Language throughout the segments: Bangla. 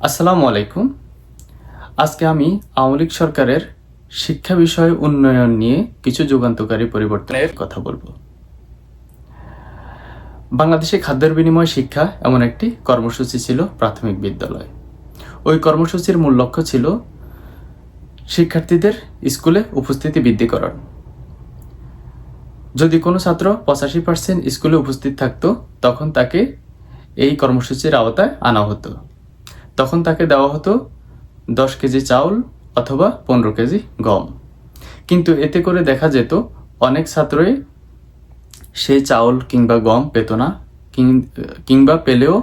আসসালামু আলাইকুম। আজকে আমি আওয়ামী লীগ সরকারের শিক্ষা বিষয় উন্নয়ন নিয়ে কিছু যুগান্তকারী পরিবর্তনের কথা বলবো। বাংলাদেশে খাদ্যের বিনিময় শিক্ষা এমন একটি কর্মসূচি ছিল প্রাথমিক বিদ্যালয়। ওই কর্মসূচির মূল লক্ষ্য ছিল শিক্ষার্থীদের স্কুলে উপস্থিতি বৃদ্ধিকরণ। যদি কোনো ছাত্র 85% স্কুলে উপস্থিত থাকতো তখন তাকে এই কর্মসূচির আওতায় আনা হতো। তখন তাকে দেওয়া হতো 10 কেজি চাউল অথবা 15 কেজি গম। কিন্তু এতে করে দেখা যেত অনেক ছাত্রই সেই চাউল কিংবা গম পেত না, কিংবা পেলেও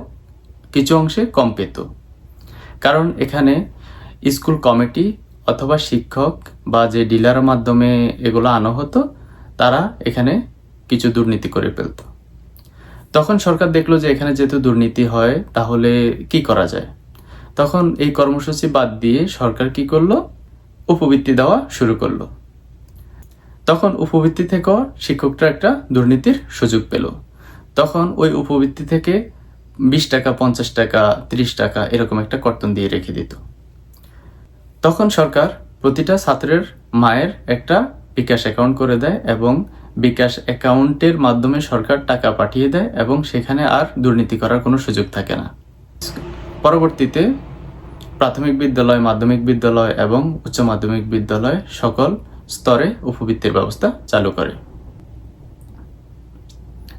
কিছু অংশে কম পেত। কারণ এখানে স্কুল কমিটি অথবা শিক্ষক বা যে ডিলারের মাধ্যমে এগুলো আনা হতো তারা এখানে কিছু দুর্নীতি করে ফেলত। তখন সরকার দেখলো যে এখানে যেহেতু দুর্নীতি হয় তাহলে কি করা যায়। তখন এই কর্মসূচি বাদ দিয়ে সরকার কি করলো, উপবৃত্তি দেওয়া শুরু করলো। তখন উপবৃত্তি থেকেও শিক্ষকরা একটা দুর্নীতির সুযোগ পেল। তখন ওই উপবৃত্তি থেকে 20 টাকা, 50 টাকা, 30 টাকা এরকম একটা কর্তন দিয়ে রেখে দিত। তখন সরকার প্রতিটা ছাত্রের মায়ের একটা বিকাশ অ্যাকাউন্ট করে দেয় এবং বিকাশ অ্যাকাউন্টের মাধ্যমে সরকার টাকা পাঠিয়ে দেয় এবং সেখানে আর দুর্নীতি করার কোনো সুযোগ থাকে না। পরবর্তীতে প্রাথমিক বিদ্যালয়, মাধ্যমিক বিদ্যালয় এবং উচ্চ মাধ্যমিক বিদ্যালয় সকল স্তরে উপবৃত্তির ব্যবস্থা চালু করে।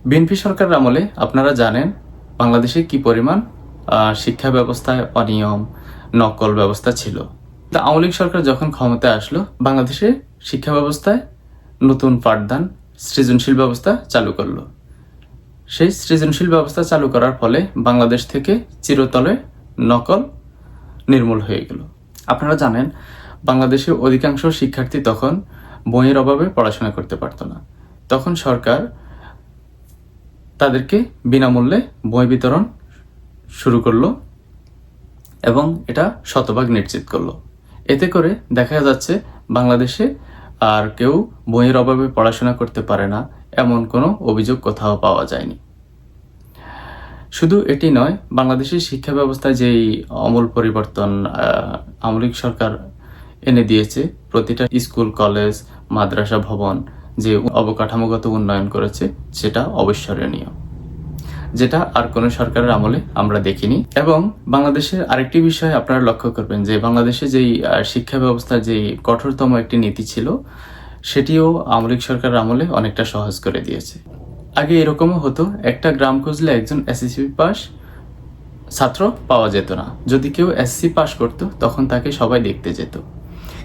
বিএনপি সরকারের আমলে আপনারা জানেন বাংলাদেশে কি পরিমাণ শিক্ষা ব্যবস্থায় অনিয়ম, নকল ব্যবস্থা ছিল। আওয়ামী লীগ সরকার যখন ক্ষমতায় আসলো বাংলাদেশে শিক্ষা ব্যবস্থায় নতুন পাঠদান, সৃজনশীল ব্যবস্থা চালু করলো। সেই সৃজনশীল ব্যবস্থা চালু করার ফলে বাংলাদেশ থেকে চিরতরে নকল নির্মূল হয়ে গেল। আপনারা জানেন বাংলাদেশের অধিকাংশ শিক্ষার্থী তখন বইয়ের অভাবে পড়াশোনা করতে পারতো না। তখন সরকার তাদেরকে বিনামূল্যে বই বিতরণ শুরু করলো এবং এটা শতভাগ নিশ্চিত করলো। এতে করে দেখা যাচ্ছে বাংলাদেশে আর কেউ বইয়ের অভাবে পড়াশোনা করতে পারে না এমন কোনো অভিযোগ কোথাও পাওয়া যায়নি। শুধু এটি নয়, বাংলাদেশের শিক্ষা ব্যবস্থায় যেই আমূল পরিবর্তন আওয়ামী লীগ সরকার এনে দিয়েছে, প্রতিটা স্কুল, কলেজ, মাদ্রাসা ভবন যে অবকাঠামোগত উন্নয়ন করেছে সেটা অবিস্মরণীয়, যেটা আর কোনো সরকারের আমলে আমরা দেখিনি। এবং বাংলাদেশের আরেকটি বিষয় আপনারা লক্ষ্য করবেন যে বাংলাদেশে যেই শিক্ষা ব্যবস্থার যেই কঠোরতম একটি নীতি ছিল সেটিও আওয়ামী লীগ সরকারের আমলে অনেকটা সহজ করে দিয়েছে। আগে এরকমও হতো, একটা গ্রাম খুঁজলে একজন এসএসসি পাস ছাত্র পাওয়া যেত না। যদি কেউ এসএসসি পাস করতো তখন তাকে সবাই দেখতে যেত।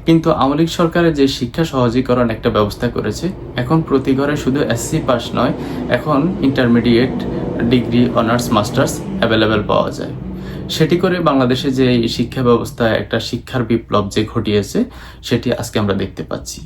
কিন্তু আওয়ামী লীগ সরকারের যে শিক্ষা সহজীকরণ একটা ব্যবস্থা করেছে, এখন প্রতি ঘরে শুধু এসএসসি পাস নয়, এখন intermediate, degree, honours, masters available পাওয়া যায়। সেটি করে বাংলাদেশে যে শিক্ষা ব্যবস্থায় একটা শিক্ষার বিপ্লব যে ঘটিয়েছে সেটি আজকে আমরা দেখতে পাচ্ছি।